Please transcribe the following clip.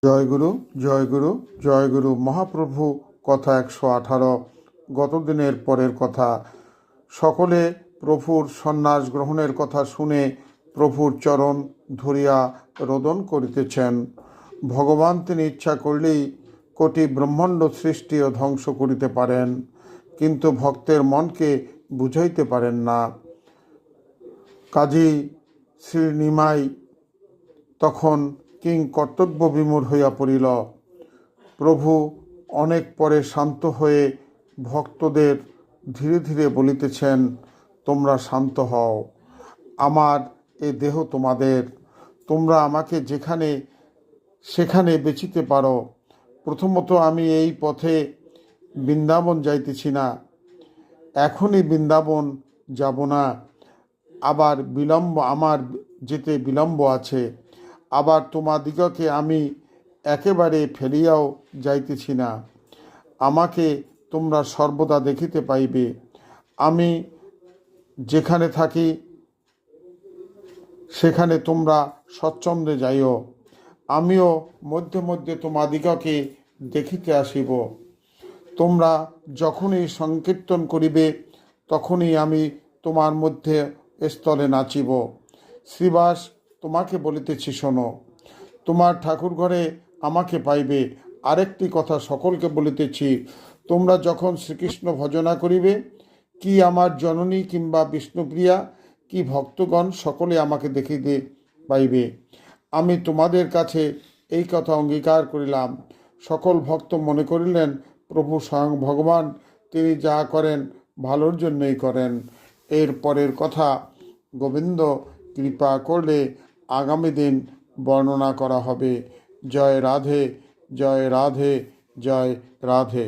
জয়গুরু জয়গুরু জয়গুরু। মহাপ্রভু কথা 118। গতদিনের পরের কথা। সকলে প্রভুর সন্ন্যাস গ্রহণের কথা শুনে প্রভুর চরণ ধরিয়া রোদন করিতেছেন। ভগবান তিনি ইচ্ছা করলেই কোটি ব্রহ্মাণ্ড সৃষ্টি ও ধ্বংস করিতে পারেন, কিন্তু ভক্তের মনকে বুঝাইতে পারেন না। কাজী শ্রীনিমাই তখন কিং কর্তব্য বিমূঢ় হইয়া পড়িল। প্রভু অনেক পরে শান্ত হয়ে ভক্তদের ধীরে ধীরে বলিতেছেন, তোমরা শান্ত হও, আমার এ দেহ তোমাদের, তোমরা আমাকে যেখানে সেখানে বেচিতে পারো। প্রথমত আমি এই পথে বৃন্দাবন যাইতেছি না, এখনই বৃন্দাবন যাব না, আবার আমার যেতে বিলম্ব আছে। আবার তোমাদিগকে আমি একেবারে ফেলিয়াও যাইতেছি না, আমাকে তোমরা সর্বদা দেখিতে পাইবে। আমি যেখানে থাকি সেখানে তোমরা স্বচ্ছন্দে যাইও, আমিও মধ্যে মধ্যে তোমাদিগকে দেখিতে আসিব। তোমরা যখনই সংকীর্তন করিবে তখনই আমি তোমার মধ্যে স্থলে নাচিব। শ্রীবাস, তোমাকে বলিতেছি শোনো, তোমার ঠাকুর ঘরে আমাকে পাইবে। আরেকটি কথা সকলকে বলিতেছি, তোমরা যখন শ্রীকৃষ্ণ ভজনা করিবে, কি আমার জননী কিংবা বিষ্ণুপ্রিয়া কি ভক্তগণ সকলে আমাকে দেখিতে পাইবে। আমি তোমাদের কাছে এই কথা অঙ্গীকার করিলাম। সকল ভক্ত মনে করিলেন প্রভু স্বয়ং ভগবান, তিনি যা করেন ভালোর জন্যই করেন। এর পরের কথা গোবিন্দ কৃপা করলে আগামী দিন বর্ণনা করা হবে। জয় রাধে, জয় রাধে, জয় রাধে।